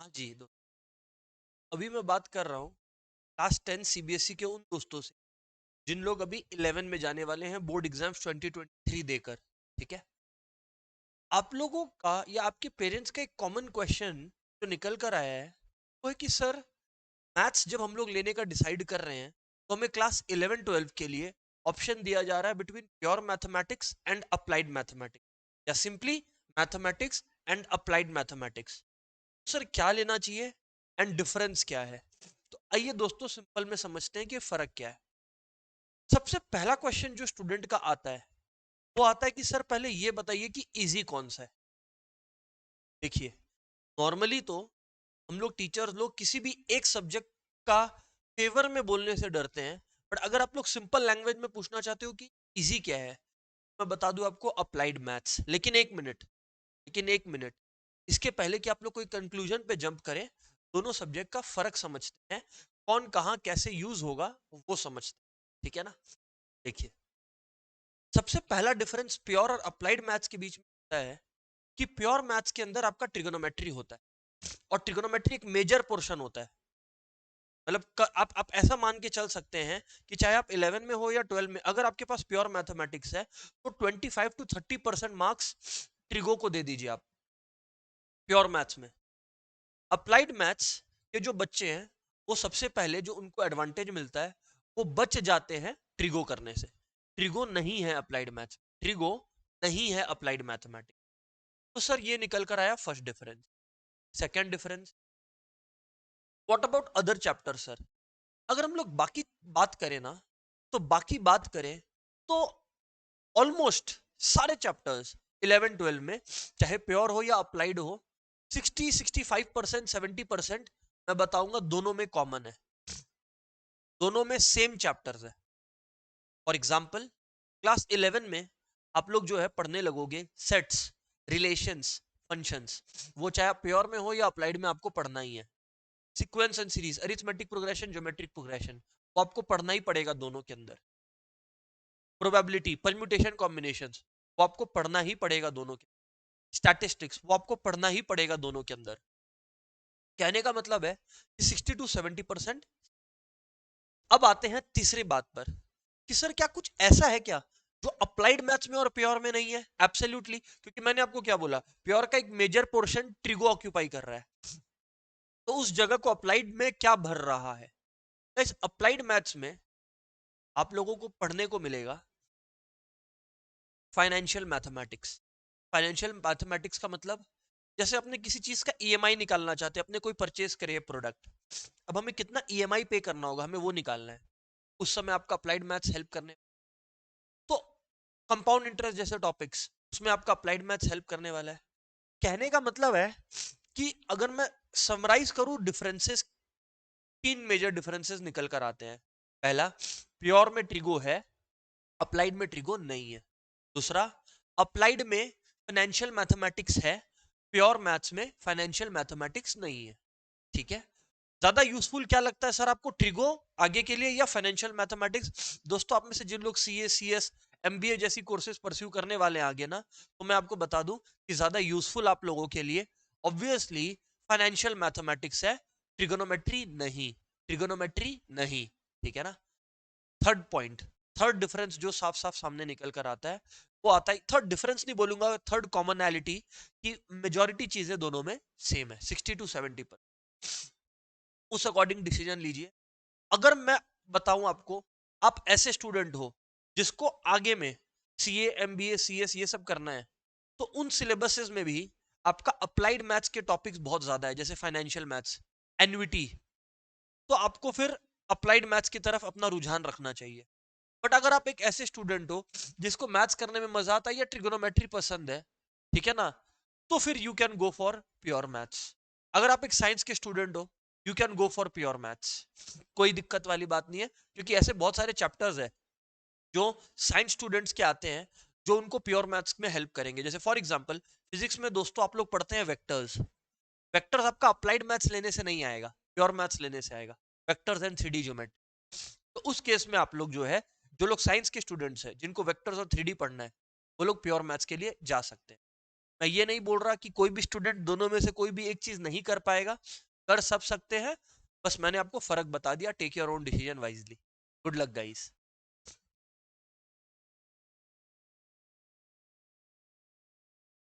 हाँ जी, अभी मैं बात कर रहा हूँ क्लास 10 सीबीएसई के उन दोस्तों से जिन लोग अभी 11 में जाने वाले हैं बोर्ड एग्जाम्स 2023 देकर। ठीक है, आप लोगों का या आपके पेरेंट्स का एक कॉमन क्वेश्चन जो निकल कर आया है वो है कि सर, मैथ्स जब हम लोग लेने का डिसाइड कर रहे हैं तो हमें क्लास 11 12 के लिए ऑप्शन दिया जा रहा है between pure mathematics and applied mathematics या simply mathematics and applied mathematics. Sir क्या लेना चाहिए एंड डिफरेंस क्या है? तो आइए दोस्तों सिंपल में समझते हैं कि फर्क क्या है। सबसे पहला क्वेश्चन जो स्टूडेंट का आता है वो आता है कि सर पहले ये बताइए कि इजी कौन सा है। देखिए, नॉर्मली तो हम लोग टीचर्स लोग किसी भी एक सब्जेक्ट का फेवर में बोलने से डरते हैं, बट अगर आप लोग सिंपल लैंग्वेज में पूछना चाहते हो कि इजी क्या है, मैं बता दूं आपको अप्लाइड मैथ्स। लेकिन एक मिनट, इसके पहले कि आप लोग कोई कंक्लूजन पे जंप करें, दोनों सब्जेक्ट का फर्क समझते हैं, कौन कहाँ कैसे यूज होगा वो समझते हैं। ठीक है ना? देखिए, सबसे पहला डिफरेंस प्योर और अप्लाइड मैथ्स के बीच में होता है कि प्योर मैथ्स के अंदर आपका ट्रिगोनोमेट्री होता है और ट्रिगोनोमेट्री एक मेजर पोर्शन होता है। मतलब आप ऐसा मान के चल सकते हैं कि चाहे आप 11 में हो या 12 में, अगर आपके पास प्योर मैथमेटिक्स है तो 25 to 30% मार्क्स ट्रिगो को दे दीजिए आप प्योर मैथ्स में। अप्लाइड मैथ्स के जो बच्चे हैं वो सबसे पहले जो उनको एडवांटेज मिलता है वो बच जाते हैं ट्रिगो करने से। ट्रिगो नहीं है अप्लाइड मैथ्स, ट्रिगो नहीं है अप्लाइड मैथमेटिक्स। तो सर ये निकल कर आया first difference. Second difference, what about other chapter sir? अगर हम लोग बाकी बात करें ना, तो बाकी बात करें तो ऑलमोस्ट सारे चैप्टर्स 11 12 में, चाहे प्योर हो या अप्लाइड हो, 60 65% 70% मैं बताऊंगा दोनों में कॉमन है, दोनों में सेम चैप्टर्स है। फॉर एग्जाम्पल, क्लास 11 में आप लोग जो है पढ़ने लगोगे सेट्स, रिलेशंस, फंक्शंस। वो चाहे आप प्योर में हो या अप्लाइड में आपको पढ़ना ही है। Sequence and series, arithmetic progression, geometric progression, वो आपको पढ़ना ही पड़ेगा दोनों के अंदर। प्रोबेबिलिटी, परम्यूटेशन, कॉम्बिनेशंस, वो आपको पढ़ना ही पड़ेगा दोनों के। स्टैटिस्टिक्स, वो आपको पढ़ना ही पड़ेगा दोनों के अंदर। कहने का मतलब है कि 60 to 70%। अब आते हैं तीसरी बात पर कि सर क्या कुछ ऐसा है क्या जो अप्लाइड मैथ्स में और प्योर में नहीं है? एब्सोल्युटली, क्योंकि मैंने आपको क्या बोला, प्योर का एक मेजर पोर्शन ट्रिगो ऑक्यूपाई कर रहा है, तो उस जगह को अप्लाइड में क्या भर रहा है? इस अप्लाइड मैथ्स में आप लोगों को पढ़ने को मिलेगा फाइनेंशियल मैथमेटिक्स। फाइनेंशियल मैथमेटिक्स का मतलब, जैसे अपने किसी चीज का ईएमआई निकालना चाहते हैं, अपने कोई परचेज करे प्रोडक्ट, अब हमें कितना ईएमआई पे करना होगा, हमें वो निकालना है। उस समय आपका अप्लाइड मैथ्स हेल्प करने, तो कंपाउंड इंटरेस्ट जैसे टॉपिक्स, उसमें आपका अप्लाइड मैथ्स हेल्प करने वाला है। कहने का मतलब है कि अगर मैं समराइज करूं डिफरेंसेस, तीन मेजर डिफरेंसेस निकल कर आते हैं। पहला, प्योर में ट्रिगो है, अप्लाइड में ट्रिगो नहीं है। दूसरा, अप्लाइड में फाइनेंशियल मैथमेटिक्स है, प्योर मैथ्स में फाइनेंशियल मैथमेटिक्स नहीं है। ठीक है, ज्यादा यूजफुल क्या लगता है सर आपको, ट्रिगो आगे के लिए या फाइनेंशियल मैथमेटिक्स? दोस्तों, आप में से जिन लोग सीए, सीएस, एमबीए जैसी कोर्सेज परस्यू करने वाले हैं आगे ना, तो मैं आपको बता दूं कि ज्यादा यूजफुल आप लोगों के लिए ऑब्वियसली फाइनेंशियल मैथमेटिक्स है, ट्रिगोनोमेट्री नहीं। ट्रिगोनोमेट्री नहीं। ठीक है ना? थर्ड पॉइंट, थर्ड डिफरेंस जो साफ साफ सामने निकल कर आता है, वो आता है, थर्ड डिफरेंस नहीं बोलूंगा, थर्ड कॉमनैलिटी, कि मेजॉरिटी चीजें दोनों में सेम है, 60 to 70%। उस अकॉर्डिंग डिसीजन लीजिए। अगर मैं बताऊं आपको, आप ऐसे स्टूडेंट हो जिसको आगे में सीए, एमबीए, सीएस ये सब करना है, तो उन सिलेबसेस में भी आपका अप्लाइड मैथ्स के टॉपिक्स बहुत ज्यादा है, जैसे फाइनेंशियल मैथ्स, एन्युटी, तो आपको फिर अप्लाइड मैथ्स की तरफ अपना रुझान रखना चाहिए। बट अगर आप एक ऐसे स्टूडेंट हो जिसको मैथ्स करने में मजा आता है या ट्रिगोनोमेट्री पसंद है, ठीक है ना, तो फिर you can go for pure maths. अगर आप एक साइंस के स्टूडेंट हो, you can go for pure maths, कोई दिक्कत वाली बात नहीं है, क्योंकि ऐसे बहुत सारे चैप्टर्स है जो साइंस स्टूडेंट्स के आते हैं जो उनको प्योर मैथ्स में हेल्प करेंगे। जैसे फॉर एग्जांपल, फिजिक्स में दोस्तों आप लोग पढ़ते हैं वेक्टर्स। वेक्टर्स आपका अप्लाइड मैथ्स लेने से नहीं आएगा, प्योर मैथ्स लेने से आएगा, वेक्टर्स एंड 3D ज्योमेट्री। तो उस केस में आप लोग जो है, जो लोग साइंस के स्टूडेंट्स हैं जिनको वेक्टर्स और 3D पढ़ना है, वो लोग प्योर मैथ्स के लिए जा सकते हैं। मैं ये नहीं बोल रहा कि कोई भी स्टूडेंट दोनों में से कोई भी एक चीज नहीं कर पाएगा, कर सब सकते हैं। बस मैंने आपको फर्क बता दिया। Take your own decision wisely. Good luck guys.